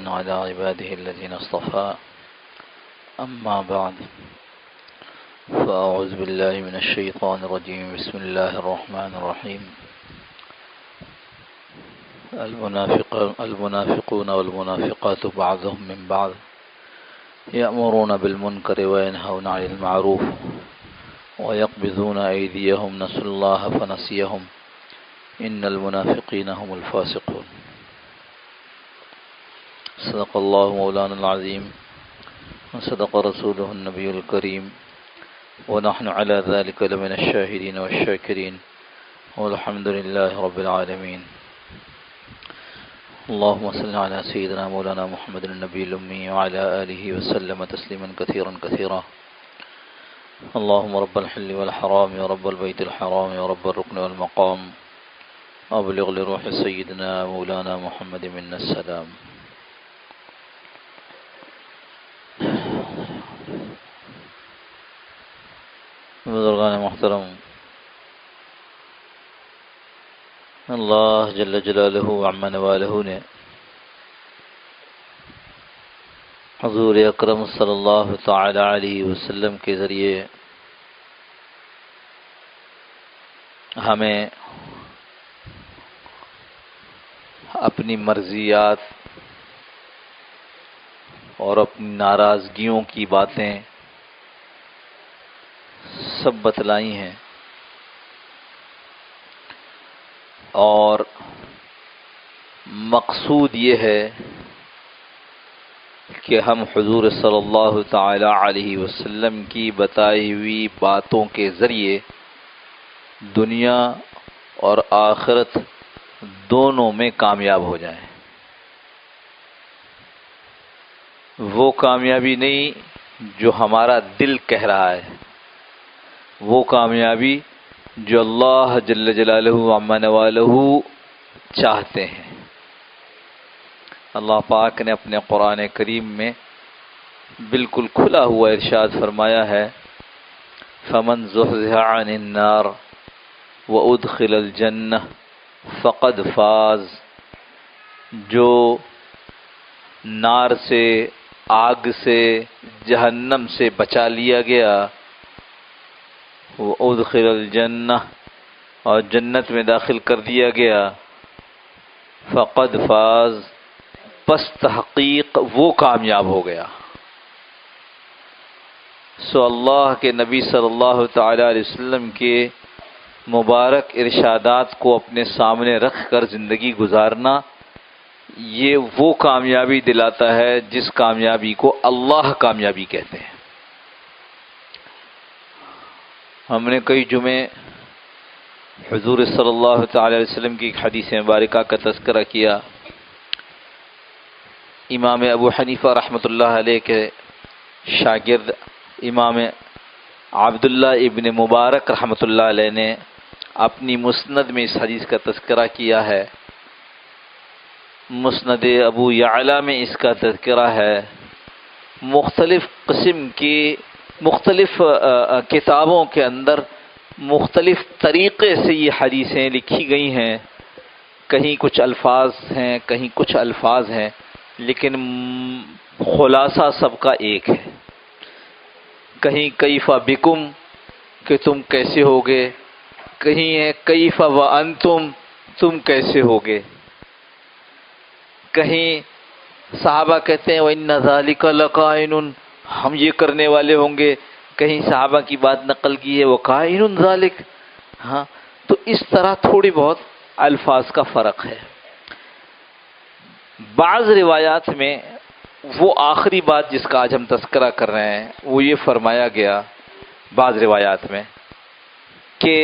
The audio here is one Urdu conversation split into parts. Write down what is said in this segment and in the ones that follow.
على عباده الذين اصطفى أما بعد فأعوذ بالله من الشيطان الرجيم بسم الله الرحمن الرحيم المنافقون والمنافقات بعضهم من بعض يأمرون بالمنكر وينهون عن المعروف ويقبضون أيديهم نسوا الله فنسيهم إن المنافقين هم الفاسقون صدق الله مولانا العظيم وصدق رسوله النبي الكريم ونحن على ذلك لمن الشاهدين والشاكرين والحمد لله رب العالمين اللهم صل على سيدنا مولانا محمد النبي الأمي وعلى آله وسلم تسليما كثيرا كثيرا اللهم رب الحل والحرام ورب البيت الحرام ورب الركن والمقام أبلغ لروح سيدنا مولانا محمد منا السلام. بزرگان محترم، اللہ جل جلالہ عم نوالہ نے حضور اکرم صلی اللہ تعالی علیہ وسلم کے ذریعے ہمیں اپنی مرضیات اور اپنی ناراضگیوں کی باتیں سب بتلائی ہیں، اور مقصود یہ ہے کہ ہم حضور صلی اللہ تعالی علیہ وسلم کی بتائی ہوئی باتوں کے ذریعے دنیا اور آخرت دونوں میں کامیاب ہو جائیں۔ وہ کامیابی نہیں جو ہمارا دل کہہ رہا ہے، وہ کامیابی جو اللہ جل جلالہ عم نوالہ چاہتے ہیں۔ اللہ پاک نے اپنے قرآن کریم میں بالکل کھلا ہوا ارشاد فرمایا ہے، فَمَنْ زُحْزِحَ عَنِ النَّارِ وَأُدْخِلَ الْجَنَّةَ فَقَدْ فَازَ۔ جو نار سے، آگ سے، جہنم سے بچا لیا گیا، وَأُدْخِلَ الْجَنَّةَ اور جنت میں داخل کر دیا گیا، فَقَدْ فَازَ پس تحقیق وہ کامیاب ہو گیا۔ سو اللہ کے نبی صلی اللہ تعالی علیہ وسلم کے مبارک ارشادات کو اپنے سامنے رکھ کر زندگی گزارنا، یہ وہ کامیابی دلاتا ہے جس کامیابی کو اللہ کامیابی کہتے ہیں۔ ہم نے کئی جمعے حضور صلی اللہ تعالی علیہ وسلم کی ایک حدیث مبارکہ کا تذکرہ کیا۔ امام ابو حنیفہ رحمۃ اللہ علیہ کے شاگرد امام عبداللہ ابن مبارک رحمۃ اللہ علیہ نے اپنی مسند میں اس حدیث کا تذکرہ کیا ہے، مسند ابو یعلا میں اس کا تذکرہ ہے، مختلف قسم کی مختلف کتابوں کے اندر مختلف طریقے سے یہ حدیثیں لکھی گئی ہیں، کہیں کچھ الفاظ ہیں، کہیں کچھ الفاظ ہیں، لیکن خلاصہ سب کا ایک ہے۔ کہیں کیف بکم کہ تم کیسے ہوگے، کہیں ہے کیف وانتم تم کیسے ہوگے، کہیں صحابہ کہتے ہیں وَإِنَّ ذَلِكَ لَقَائِنٌ ہم یہ کرنے والے ہوں گے، کہیں صحابہ کی بات نقل کی ہے وَقَائِنٌ ذَلِكَ۔ ہاں، تو اس طرح تھوڑی بہت الفاظ کا فرق ہے۔ بعض روایات میں وہ آخری بات جس کا آج ہم تذکرہ کر رہے ہیں وہ یہ فرمایا گیا بعض روایات میں کہ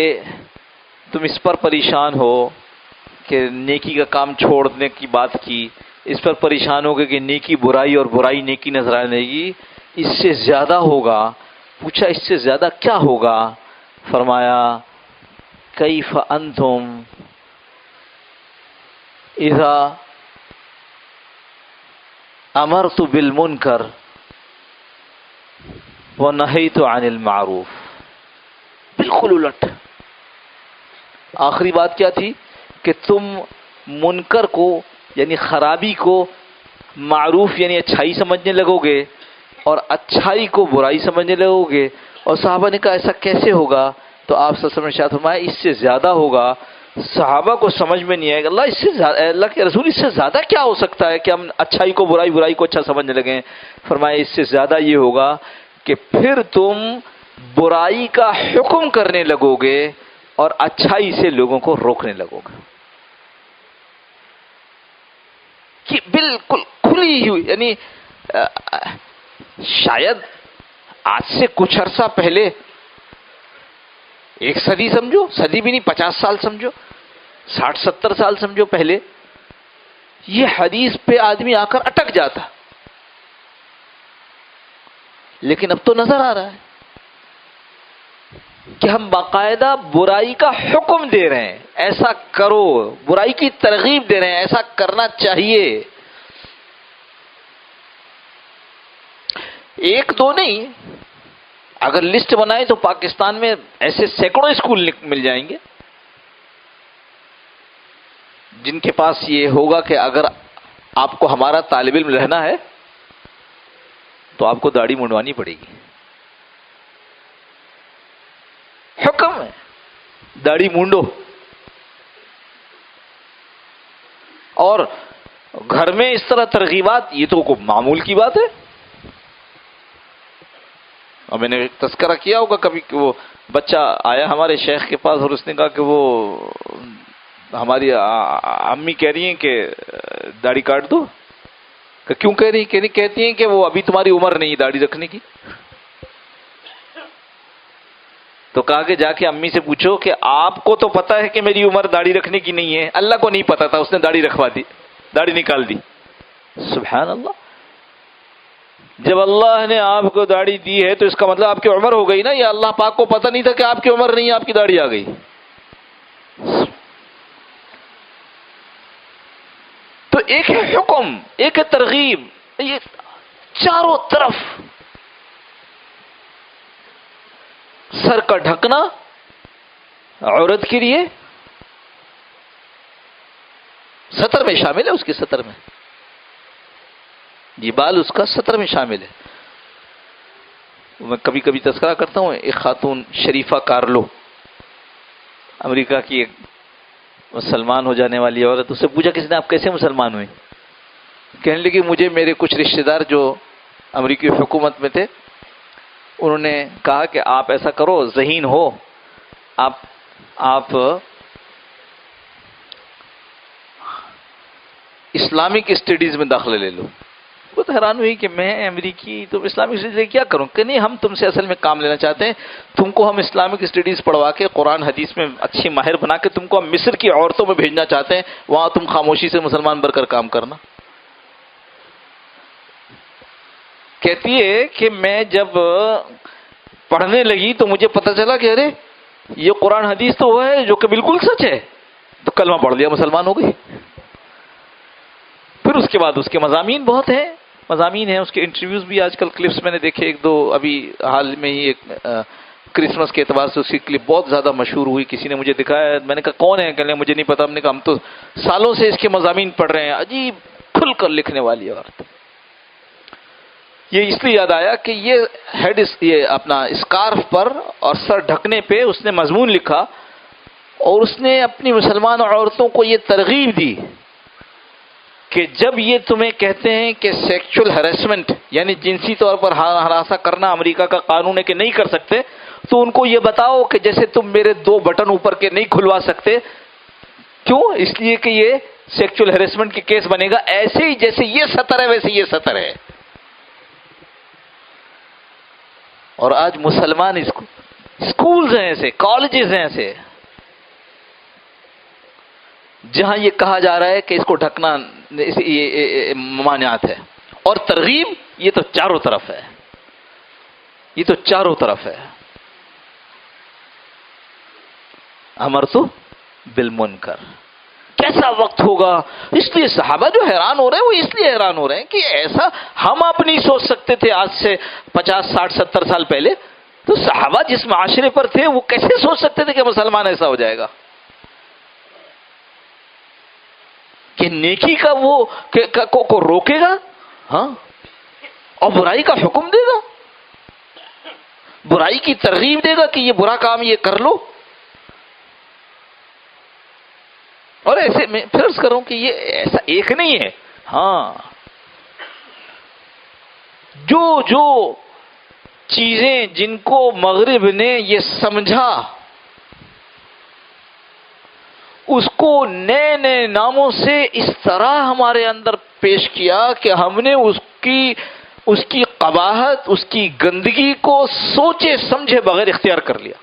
تم اس پر پریشان ہو کہ نیکی کا کام چھوڑنے کی بات کی، اس پر پریشان ہو گئے کہ نیکی برائی اور برائی نیکی نظر آنے گی، اس سے زیادہ ہوگا۔ پوچھا اس سے زیادہ کیا ہوگا؟ فرمایا کیف انتم اذا امرت بالمنکر ونہیت عن المعروف۔ بالکل الٹ۔ آخری بات کیا تھی کہ تم منکر کو یعنی خرابی کو معروف یعنی اچھائی سمجھنے لگو گے اور اچھائی کو برائی سمجھنے لگو گے. اور صحابہ نے کہا ایسا کیسے ہوگا؟ تو آپ صلی اللہ علیہ وسلم نے ارشاد فرمایا اس سے زیادہ ہوگا. صحابہ کو سمجھ میں نہیں آئے گا اللہ اس سے زیادہ، اللہ کے رسول اس سے زیادہ کیا ہو سکتا ہے کہ ہم اچھائی کو برائی، برائی کو اچھا سمجھنے لگیں. فرمایا اس سے زیادہ یہ ہوگا کہ پھر تم برائی کا حکم کرنے لگو گے اور اچھائی سے لوگوں کو روکنے لگو گے. کہ بالکل کھلی ہوئی، یعنی شاید آج سے کچھ عرصہ پہلے، ایک صدی سمجھو، صدی بھی نہیں 50 سال سمجھو، 60-70 سال سمجھو پہلے، یہ حدیث پہ آدمی آ کر اٹک جاتا. لیکن اب تو نظر آ رہا ہے کہ ہم باقاعدہ برائی کا حکم دے رہے ہیں، ایسا کرو، برائی کی ترغیب دے رہے ہیں، ایسا کرنا چاہیے. ایک دو نہیں، اگر لسٹ بنائے تو پاکستان میں ایسے سینکڑوں اسکول مل جائیں گے جن کے پاس یہ ہوگا کہ اگر آپ کو ہمارا طالب علم رہنا ہے تو آپ کو داڑھی منڈوانی پڑے گی. حکم ہے داڑھی مونڈو. اور گھر میں اس طرح ترغیبات، یہ تو کوئی معمول کی بات ہے. اور میں نے تذکرہ کیا ہوگا کبھی کہ وہ بچہ آیا ہمارے شیخ کے پاس اور اس نے کہا کہ وہ ہماری امی کہہ رہی ہیں کہ داڑھی کاٹ دو. کہ کیوں کہہ رہی ہیں؟ کہتی ہیں کہ وہ ابھی تمہاری عمر نہیں داڑھی رکھنے کی. تو کہا کہ جا کے امی سے پوچھو کہ آپ کو تو پتا ہے کہ میری عمر داڑھی رکھنے کی نہیں ہے، اللہ کو نہیں پتا تھا، اس نے داڑھی رکھوا دی، داڑھی نکال دی. سبحان اللہ. جب اللہ نے آپ کو داڑھی دی ہے تو اس کا مطلب آپ کی عمر ہو گئی نا. یا اللہ پاک کو پتہ نہیں تھا کہ آپ کی عمر نہیں ہے، آپ کی داڑھی آ گئی. تو ایک ہے حکم، ایک ہے ترغیب. یہ چاروں طرف سر کا ڈھکنا عورت کے لیے سطر میں شامل ہے، اس کے سطر میں یہ بال اس کا سطر میں شامل ہے. میں کبھی کبھی تذکرہ کرتا ہوں، ایک خاتون شریفہ کارلو، امریکہ کی ایک مسلمان ہو جانے والی عورت، اس سے پوچھا کسی نے آپ کیسے مسلمان ہوئے؟ کہنے لگی مجھے میرے کچھ رشتہ دار جو امریکی حکومت میں تھے انہوں نے کہا کہ آپ ایسا کرو، ذہین ہو، آپ اسلامک اسٹڈیز میں داخلہ لے لو. بہت حیران ہوئی کہ میں امریکی تو اسلامک اسٹڈیز کیا کروں؟ کہ نہیں، ہم تم سے اصل میں کام لینا چاہتے ہیں، تم کو ہم اسلامک اسٹڈیز پڑھوا کے قرآن حدیث میں اچھی ماہر بنا کے تم کو ہم مصر کی عورتوں میں بھیجنا چاہتے ہیں، وہاں تم خاموشی سے مسلمان بن کر کام کرنا. کہتی ہے کہ میں جب پڑھنے لگی تو مجھے پتہ چلا کہ ارے یہ قرآن حدیث تو وہ ہے جو کہ بالکل سچ ہے، تو کلمہ پڑھ لیا، مسلمان ہو گئی. پھر اس کے بعد اس کے مضامین بہت ہیں، مضامین ہیں، اس کے انٹرویوز بھی آج کل کلپس میں نے دیکھے، ایک دو ابھی حال میں ہی ایک کرسمس کے اعتبار سے اس کی کلپ بہت زیادہ مشہور ہوئی، کسی نے مجھے دکھایا، میں نے کہا کون ہے؟ کہنے مجھے نہیں پتا. ہم نے کہا ہم تو سالوں سے اس کے مضامین پڑھ رہے ہیں. عجیب کھل کر لکھنے والی عورت. یہ اس لیے یاد آیا کہ یہ اپنا اسکارف پر اور سر ڈھکنے پہ اس نے مضمون لکھا اور اس نے اپنی مسلمان عورتوں کو یہ ترغیب دی کہ جب یہ تمہیں کہتے ہیں کہ سیکشل ہریسمنٹ یعنی جنسی طور پر ہراساں کرنا امریکہ کا قانون ہے کہ نہیں کر سکتے، تو ان کو یہ بتاؤ کہ جیسے تم میرے 2 بٹن اوپر کے نہیں کھلوا سکتے. کیوں؟ اس لیے کہ یہ سیکشل ہریسمنٹ کے کیس بنے گا. ایسے ہی جیسے یہ سطر ہے ویسے یہ سطر ہے. اور آج مسلمان اسکولز ہیں ایسے، کالجز ہیں ایسے جہاں یہ کہا جا رہا ہے کہ اس کو ڈھکنا یہ ممانعات ہے. اور ترغیب یہ تو چاروں طرف ہے، یہ تو چاروں طرف ہے. امرت بالمنکر. کیسا وقت ہوگا؟ اس لیے صحابہ جو حیران ہو رہے ہیں وہ اس لیے حیران ہو رہے ہیں کہ ایسا ہم آپ نہیں سوچ سکتے تھے آج سے 50 60 70 سال پہلے. تو صحابہ جس معاشرے پر تھے وہ کیسے سوچ سکتے تھے کہ مسلمان ایسا ہو جائے گا؟ کہ نیکی کا وہ کو روکے گا، ہاں، اور برائی کا حکم دے گا، برائی کی ترغیب دے گا کہ یہ برا کام یہ کر لو. اور ایسے میں فرض کروں کہ یہ ایسا ایک نہیں ہے، ہاں، جو چیزیں جن کو مغرب نے یہ سمجھا، اس کو نئے نئے ناموں سے اس طرح ہمارے اندر پیش کیا کہ ہم نے اس کی قباحت، اس کی گندگی کو سوچے سمجھے بغیر اختیار کر لیا.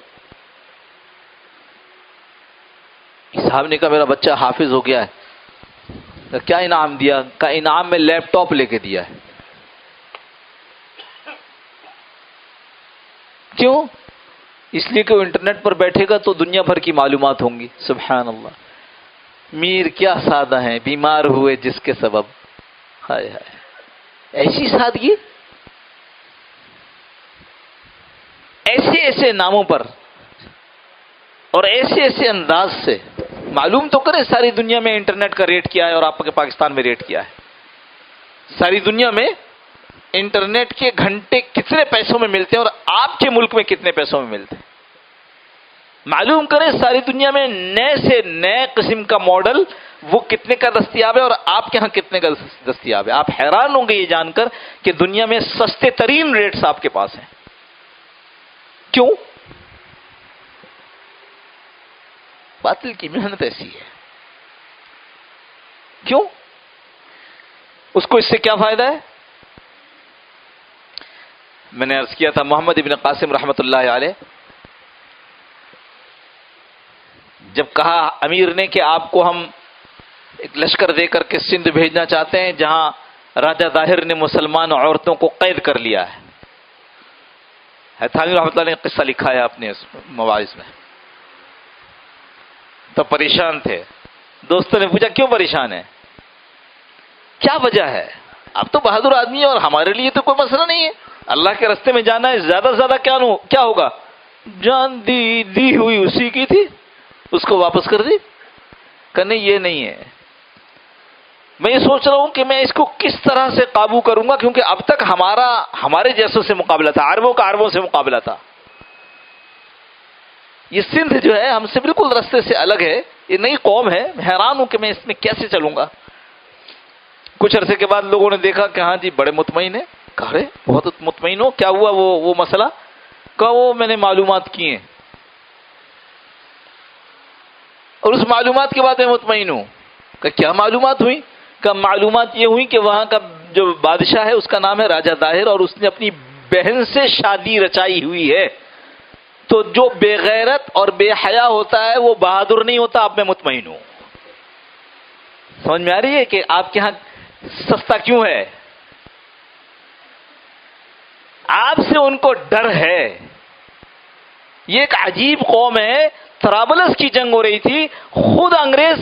صاحب نے کہا میرا بچہ حافظ ہو گیا ہے، کیا انعام دیا؟ کا انعام میں لیپ ٹاپ لے کے دیا ہے. کیوں؟ اس لیے کہ وہ انٹرنیٹ پر بیٹھے گا تو دنیا بھر کی معلومات ہوں گی. سبحان اللہ. میر کیا سادہ ہیں، بیمار ہوئے جس کے سبب. ہائے ہائے، ایسی سادگی، ایسے ایسے ناموں پر اور ایسے ایسے انداز سے. معلوم تو کریں ساری دنیا میں انٹرنیٹ کا ریٹ کیا ہے اور آپ کے پاکستان میں ریٹ کیا ہے. ساری دنیا میں انٹرنیٹ کے گھنٹے کتنے پیسوں میں ملتے ہیں اور آپ کے ملک میں کتنے پیسوں میں ملتے ہیں. معلوم کریں ساری دنیا میں نئے سے نئے قسم کا ماڈل وہ کتنے کا دستیاب ہے اور آپ کے ہاں کتنے کا دستیاب ہے. آپ حیران ہوں گے یہ جان کر کہ دنیا میں سستے ترین ریٹس آپ کے پاس ہیں. کیوں؟ باطل کی محنت ایسی ہے. کیوں؟ اس کو اس سے کیا فائدہ ہے؟ میں نے عرض کیا تھا محمد ابن قاسم رحمت اللہ علیہ جب کہا امیر نے کہ آپ کو ہم ایک لشکر دے کر کے سندھ بھیجنا چاہتے ہیں جہاں راجہ ظاہر نے مسلمان عورتوں کو قید کر لیا ہے. حیثمی رحمۃ اللہ نے قصہ لکھا ہے اپنے مواعظ میں. تو پریشان تھے. دوستوں نے پوچھا کیوں پریشان ہے، کیا وجہ ہے؟ اب تو بہادر آدمی ہے اور ہمارے لیے تو کوئی مسئلہ نہیں ہے، اللہ کے راستے میں جانا ہے، زیادہ سے زیادہ کیا ہوگا؟ جان دی ہوئی اسی کی تھی، اس کو واپس کر دی. کہ نہیں یہ نہیں ہے. میں یہ سوچ رہا ہوں کہ میں اس کو کس طرح سے قابو کروں گا، کیونکہ اب تک ہمارے جیسوں سے مقابلہ تھا، عربوں کا عربوں سے مقابلہ تھا. یہ سندھ جو ہے ہم سے بالکل راستے سے الگ ہے، یہ نئی قوم ہے. میں حیران ہوں کہ میں اس میں کیسے چلوں گا. کچھ عرصے کے بعد لوگوں نے دیکھا کہ ہاں جی بڑے مطمئن ہیں. کہا رہے بہت مطمئن ہو، کیا ہوا وہ مسئلہ؟ کہا وہ میں نے معلومات کی ہیں اور اس معلومات کے بعد میں مطمئن ہوں. کہ کیا معلومات ہوئی؟ کہ معلومات یہ ہوئی کہ وہاں کا جو بادشاہ ہے اس کا نام ہے راجہ ظاہر اور اس نے اپنی بہن سے شادی رچائی ہوئی ہے. تو جو بے غیرت اور بے حیا ہوتا ہے وہ بہادر نہیں ہوتا. اب میں مطمئن ہوں. سمجھ میں آ رہی ہے کہ آپ کے ہاں سستا کیوں ہے؟ آپ سے ان کو ڈر ہے. یہ ایک عجیب قوم ہے. طرابلس کی جنگ ہو رہی تھی، خود انگریز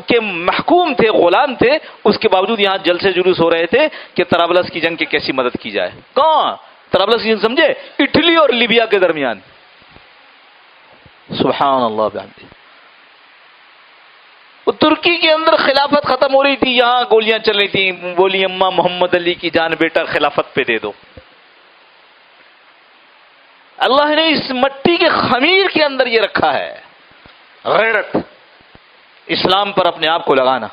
کے محکوم تھے، غلام تھے، اس کے باوجود یہاں جلسے جلوس ہو رہے تھے کہ طرابلس کی جنگ کی کیسی مدد کی جائے. کہاں طرابلس کی جنگ سمجھے؟ اٹلی اور لیبیا کے درمیان. سبحان اللہ بحمدہ. وہ ترکی کے اندر خلافت ختم ہو رہی تھی، یہاں گولیاں چل رہی تھیں، بولی اماں محمد علی کی جان بیٹا خلافت پہ دے دو. اللہ نے اس مٹی کے خمیر کے اندر یہ رکھا ہے غیرت، اسلام پر اپنے آپ کو لگانا.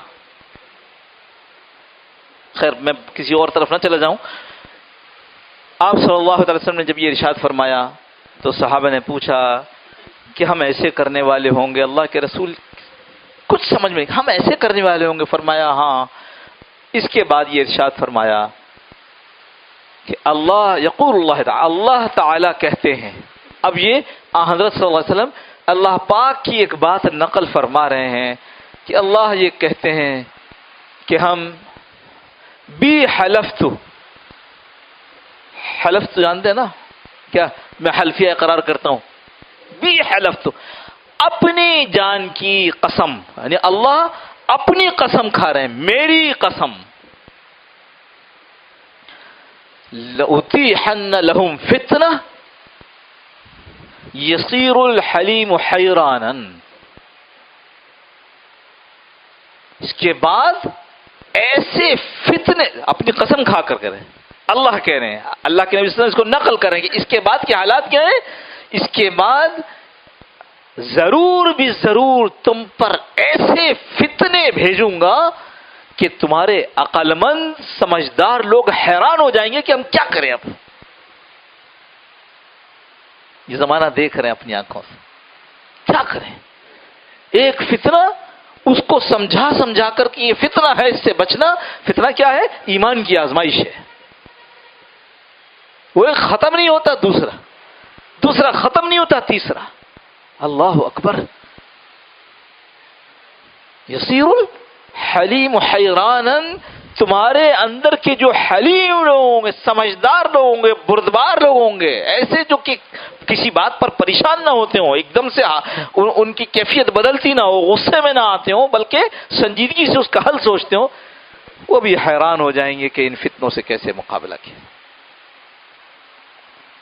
خیر میں کسی اور طرف نہ چلا جاؤں. آپ صلی اللہ علیہ وسلم نے جب یہ ارشاد فرمایا تو صحابہ نے پوچھا کہ ہم ایسے کرنے والے ہوں گے؟ اللہ کے رسول کچھ سمجھ میں ہم ایسے کرنے والے ہوں گے؟ فرمایا ہاں. اس کے بعد یہ ارشاد فرمایا کہ اللہ تعالی کہتے ہیں. اب یہ حضرت صلی اللہ علیہ وسلم اللہ پاک کی ایک بات نقل فرما رہے ہیں کہ اللہ یہ کہتے ہیں کہ ہم بی حلفت جانتے ہیں نا کیا؟ میں حلفیہ اقرار کرتا ہوں. بی حلفت، اپنی جان کی قسم، یعنی اللہ اپنی قسم کھا رہے ہیں، میری قسم. لَأُتِيحَنَّ لَهُمْ فِتْنَةً يَصِيرُ الْحَلِيمُ حَيْرَانًا. اس کے بعد ایسے فتنے، اپنی قسم کھا کر کریں، اللہ کہہ رہے ہیں، اللہ کے نبی صلی اللہ علیہ وسلم اس کو نقل کریں کہ اس کے بعد کے حالات کیا ہیں، اس کے بعد ضرور بھی ضرور تم پر ایسے فتنے بھیجوں گا کہ تمہارے عقل مند سمجھدار لوگ حیران ہو جائیں گے کہ ہم کیا کریں اب. یہ زمانہ دیکھ رہے ہیں اپنی آنکھوں سے، کیا کریں. ایک فتنہ اس کو سمجھا کر کہ یہ فتنہ ہے، اس سے بچنا. فتنہ کیا ہے؟ ایمان کی آزمائش ہے. وہ ایک ختم نہیں ہوتا، دوسرا ختم نہیں ہوتا، تیسرا. اللہ اکبر. یسیر الحلیم حیرانا، تمہارے اندر کے جو حلیم لوگ ہوں گے، سمجھدار لوگ ہوں گے، بردبار لوگ ہوں گے، ایسے جو کہ کسی بات پر پریشان نہ ہوتے ہوں، ایک دم سے ان کی کیفیت بدلتی نہ ہو، غصے میں نہ آتے ہوں، بلکہ سنجیدگی سے اس کا حل سوچتے ہوں، وہ بھی حیران ہو جائیں گے کہ ان فتنوں سے کیسے مقابلہ کیا.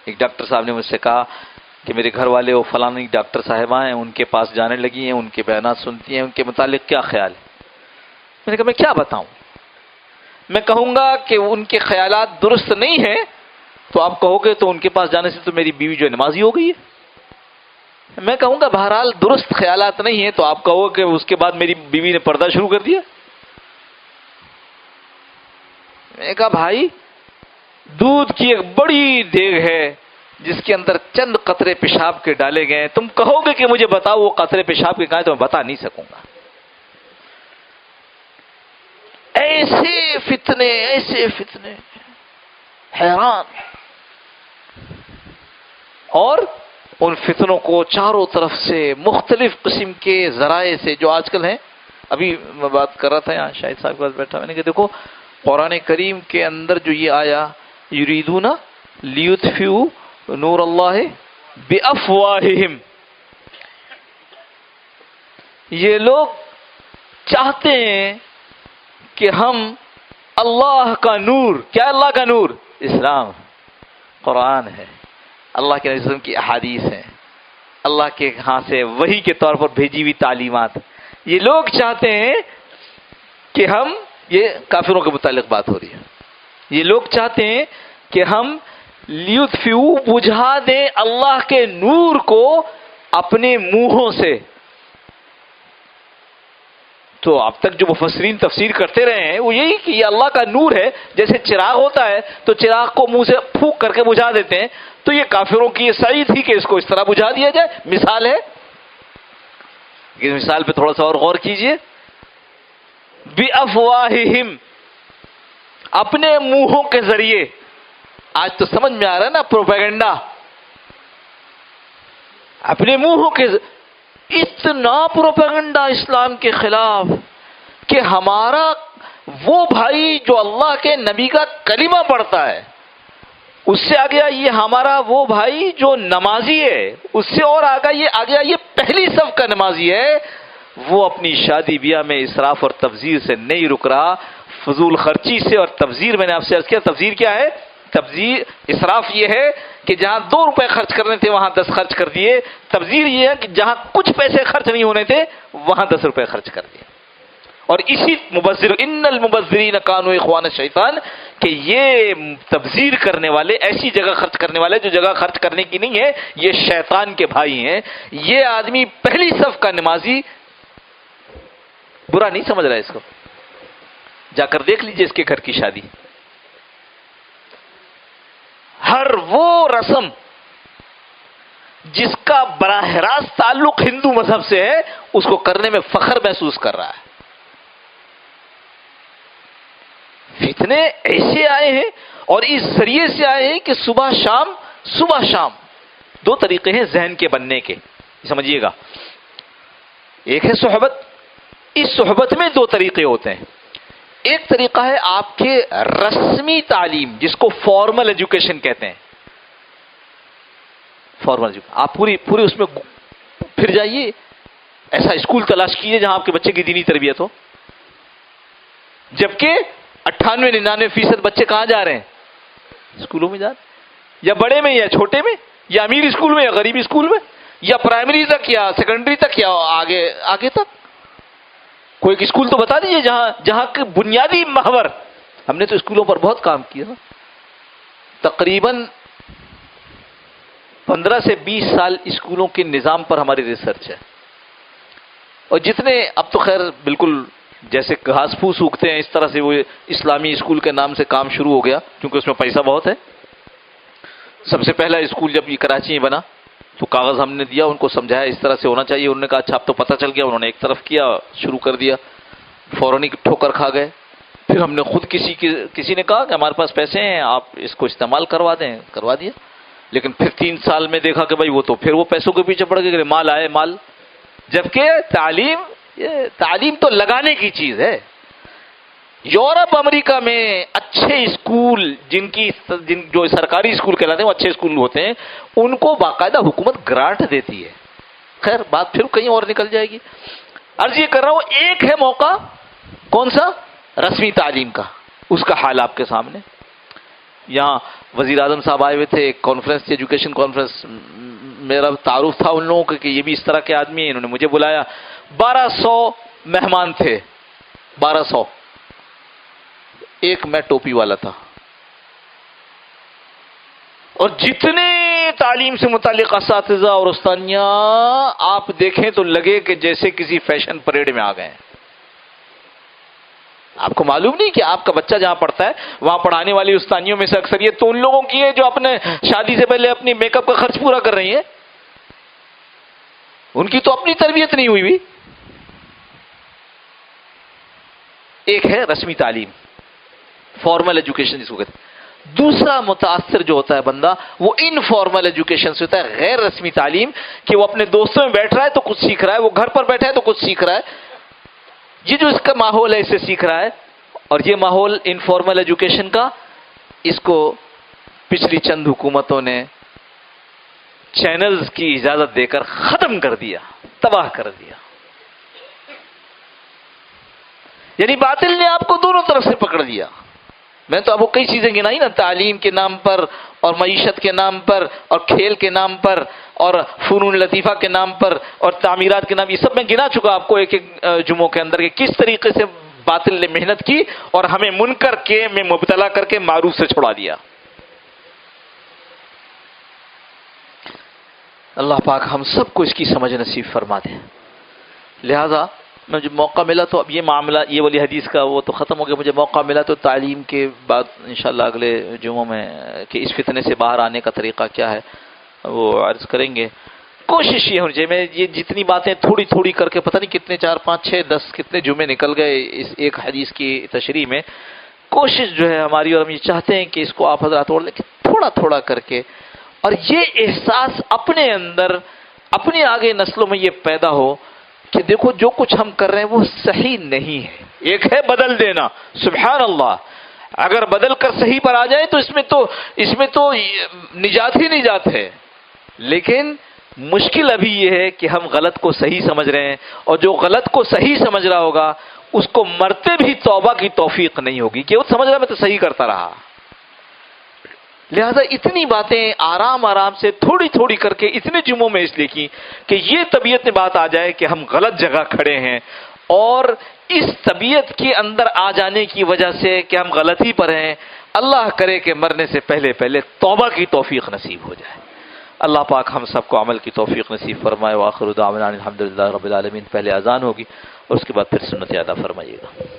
ایک ڈاکٹر صاحب نے مجھ سے کہا کہ میرے گھر والے وہ فلانی ڈاکٹر صاحبہ ہیں، ان کے پاس جانے لگی ہیں، ان کے بیانات سنتی ہیں، ان کے متعلق کیا خیال ہے؟ میں نے کہا میں کیا بتاؤں. میں کہوں گا کہ ان کے خیالات درست نہیں ہیں تو آپ کہو گے تو ان کے پاس جانے سے تو میری بیوی جو نمازی ہو گئی ہے. میں کہوں گا بہرحال درست خیالات نہیں ہیں تو آپ کہو کہ اس کے بعد میری بیوی نے پردہ شروع کر دیا. میں نے کہا بھائی، دودھ کی ایک بڑی دیگ ہے جس کے اندر چند قطرے پیشاب کے ڈالے گئے ہیں، تم کہو گے کہ مجھے بتاؤ وہ قطرے پیشاب کے کہاں ہیں تو میں بتا نہیں سکوں گا. ایسے فتنے حیران. اور ان فتنوں کو چاروں طرف سے مختلف قسم کے ذرائع سے جو آج کل ہیں. ابھی میں بات کر رہا تھا یہاں شاہد صاحب کے پاس بیٹھا، میں نے کہا دیکھو قرآن کریم کے اندر جو یہ آیا یریدون لیطفئوا نور اللہ بافواہہم، یہ لوگ چاہتے ہیں کہ ہم اللہ کا نور، کیا اللہ کا نور؟ اسلام، قرآن ہے، اللہ کے نبی صلی اللہ علیہ وسلم کی احادیث ہیں، اللہ کے ہاں سے وحی کے طور پر بھیجی ہوئی تعلیمات. یہ لوگ چاہتے ہیں کہ ہم، یہ کافروں کے متعلق بات ہو رہی ہے، یہ لوگ چاہتے ہیں کہ ہم لیطفئوا، بجھا دیں اللہ کے نور کو اپنے منہوں سے. تو اب تک جو مفسرین تفسیر کرتے رہے ہیں وہ یہی کہ یہ اللہ کا نور ہے. جیسے چراغ ہوتا ہے تو چراغ کو منہ سے پھونک کر کے بجھا دیتے ہیں، تو یہ کافروں کی یہ سعی تھی کہ اس کو اس طرح بجھا دیا جائے. مثال ہے، اس مثال پہ تھوڑا سا اور غور کیجئے. بِأَفْوَاهِهِمْ، اپنے منہوں کے ذریعے. آج تو سمجھ میں آ رہا ہے نا پروپیگنڈا. اپنے منہوں کے اتنا پروپیگنڈا اسلام کے خلاف کہ ہمارا وہ بھائی جو اللہ کے نبی کا کلمہ پڑھتا ہے، اس سے آگے یہ ہمارا وہ بھائی جو نمازی ہے، اس سے اور آگے یہ پہلی صف کا نمازی ہے، وہ اپنی شادی بیاہ میں اسراف اور تبذیر سے نہیں رک رہا، فضول خرچی سے. اور تبذیر میں نے آپ سے عرض کیا، تبذیر کیا ہے؟ تبذیر، اسراف یہ ہے کہ جہاں 2 روپے خرچ کرنے تھے وہاں 10 خرچ کر دیے. تبذیر یہ ہے کہ جہاں کچھ پیسے خرچ نہیں ہونے تھے وہاں 10 روپے خرچ کر دیے. اور اسی مبذر، ان المبذرین کانوا اخوان الشیطان، کہ یہ تبذیر کرنے والے، ایسی جگہ خرچ کرنے والے جو جگہ خرچ کرنے کی نہیں ہے، یہ شیطان کے بھائی ہیں. یہ آدمی پہلی صف کا نمازی، برا نہیں سمجھ رہا ہے اس کو، جا کر دیکھ لیجئے اس کے گھر کی شادی. ہر وہ رسم جس کا براہ راست تعلق ہندو مذہب سے ہے اس کو کرنے میں فخر محسوس کر رہا ہے. فتنے ایسے آئے ہیں اور اس ذریعے سے آئے ہیں کہ صبح شام 2 طریقے ہیں ذہن کے بننے کے، سمجھیے گا. ایک ہے صحبت، اس صحبت میں 2 طریقے ہوتے ہیں. ایک طریقہ ہے آپ کے رسمی تعلیم، جس کو فارمل ایجوکیشن کہتے ہیں. فارمل ایجوکیشن، آپ پوری اس میں پھر جائیے، ایسا اسکول تلاش کیجیے جہاں آپ کے بچے کی دینی تربیت ہو. جبکہ 98-99% بچے کہاں جا رہے ہیں؟ اسکولوں میں جا رہے ہیں، یا بڑے میں یا چھوٹے میں، یا امیر اسکول میں یا غریب اسکول میں، یا پرائمری تک یا سیکنڈری تک یا آگے تک. کوئی ایک اسکول تو بتا دیجیے جہاں کے بنیادی محور. ہم نے تو اسکولوں پر بہت کام کیا، تقریباً 15 سے 20 سال اسکولوں کے نظام پر ہماری ریسرچ ہے. اور جتنے اب تو خیر بالکل جیسے گھاس پھوس اگتے ہیں اس طرح سے وہ اسلامی اسکول کے نام سے کام شروع ہو گیا، کیونکہ اس میں پیسہ بہت ہے. سب سے پہلا اسکول جب یہ کراچی میں بنا تو کاغذ ہم نے دیا، ان کو سمجھایا اس طرح سے ہونا چاہیے. انہوں نے کہا اچھا اب تو پتہ چل گیا. انہوں نے ایک طرف کیا، شروع کر دیا، فوراً ہی ٹھوکر کھا گئے. پھر ہم نے خود کسی نے کہا کہ ہمارے پاس پیسے ہیں، آپ اس کو استعمال کروا دیں، کروا دیا. لیکن پھر 3 سال میں دیکھا کہ بھائی وہ تو پھر وہ پیسوں کے پیچھے پڑ گئے کہ مال آئے مال. جبکہ تعلیم تو لگانے کی چیز ہے. یورپ امریکہ میں اچھے اسکول جو سرکاری اسکول کہلاتے ہیں وہ اچھے اسکول ہوتے ہیں، ان کو باقاعدہ حکومت گرانٹ دیتی ہے. خیر بات پھر کہیں اور نکل جائے گی. عرض یہ کر رہا ہوں ایک ہے موقع، کون سا؟ رسمی تعلیم کا. اس کا حال آپ کے سامنے. یہاں وزیر اعظم صاحب آئے ہوئے تھے، ایک کانفرنس تھی، ایجوکیشن کانفرنس. میرا تعارف تھا ان لوگوں کا کہ یہ بھی اس طرح کے آدمی ہیں. انہوں نے مجھے بلایا. 1200 مہمان تھے، 1200. ایک میں ٹوپی والا تھا. اور جتنے تعلیم سے متعلق اساتذہ اور استانیاں آپ دیکھیں تو لگے کہ جیسے کسی فیشن پریڈ میں آ گئے ہیں. آپ کو معلوم نہیں کہ آپ کا بچہ جہاں پڑھتا ہے وہاں پڑھانے والی استانیوں میں سے اکثریت تو ان لوگوں کی ہے جو اپنے شادی سے پہلے اپنی میک اپ کا خرچ پورا کر رہی ہیں. ان کی تو اپنی تربیت نہیں ہوئی بھی. ایک ہے رسمی تعلیم، فارمل ایجوکیشن جس کو کہتے ہیں. دوسرا متاثر جو ہوتا ہے بندہ وہ انفارمل ایجوکیشن سے ہوتا ہے، غیر رسمی تعلیم، کہ وہ اپنے دوستوں میں بیٹھ رہا ہے تو کچھ سیکھ رہا ہے، وہ گھر پر بیٹھا ہے تو کچھ سیکھ رہا ہے. یہ جو اس کا ماحول ہے اسے سیکھ رہا ہے. اور یہ ماحول انفارمل ایجوکیشن کا، اس کو پچھلی چند حکومتوں نے چینلز کی اجازت دے کر ختم کر دیا، تباہ کر دیا. یعنی باطل نے آپ کو دونوں طرف سے پکڑ لیا. میں تو آپ کو کئی چیزیں گنائی نا، تعلیم کے نام پر اور معیشت کے نام پر اور کھیل کے نام پر اور فنون لطیفہ کے نام پر اور تعمیرات کے نام، یہ سب میں گنا چکا آپ کو ایک ایک جمعوں کے اندر کہ کس طریقے سے باطل نے محنت کی اور ہمیں منکر کے میں مبتلا کر کے معروف سے چھڑا دیا. اللہ پاک ہم سب کو اس کی سمجھ نصیب فرما دے. لہذا مجھے موقع ملا تو اب یہ معاملہ، یہ والی حدیث کا وہ تو ختم ہو گیا. مجھے موقع ملا تو تعلیم کے بعد انشاءاللہ اگلے جمعوں میں کہ اس فتنے سے باہر آنے کا طریقہ کیا ہے وہ عرض کریں گے. کوشش یہ ہونی چاہیے، میں یہ جتنی باتیں تھوڑی تھوڑی کر کے پتہ نہیں کتنے 4 5 6 10 کتنے جمعے نکل گئے اس ایک حدیث کی تشریح میں. کوشش جو ہے ہماری، اور ہم یہ چاہتے ہیں کہ اس کو آپ حضرات اور لیکن تھوڑا تھوڑا کر کے، اور یہ احساس اپنے اندر اپنے آگے نسلوں میں یہ پیدا ہو کہ دیکھو جو کچھ ہم کر رہے ہیں وہ صحیح نہیں ہے. ایک ہے بدل دینا، سبحان اللہ، اگر بدل کر صحیح پر آ جائے تو اس میں تو نجات ہی نجات ہے. لیکن مشکل ابھی یہ ہے کہ ہم غلط کو صحیح سمجھ رہے ہیں، اور جو غلط کو صحیح سمجھ رہا ہوگا اس کو مرتے بھی توبہ کی توفیق نہیں ہوگی کہ وہ سمجھ رہا میں تو صحیح کرتا رہا. لہذا اتنی باتیں آرام آرام سے تھوڑی تھوڑی کر کے اتنے جمعوں میں اس لیے کی کہ یہ طبیعت میں بات آ جائے کہ ہم غلط جگہ کھڑے ہیں، اور اس طبیعت کے اندر آ جانے کی وجہ سے کہ ہم غلطی پر ہیں، اللہ کرے کہ مرنے سے پہلے پہلے توبہ کی توفیق نصیب ہو جائے. اللہ پاک ہم سب کو عمل کی توفیق نصیب فرمائے. وآخر دعوانا الحمدللہ رب العالمین. پہلے اذان ہوگی اور اس کے بعد پھر سنت ادا فرمائیے گا.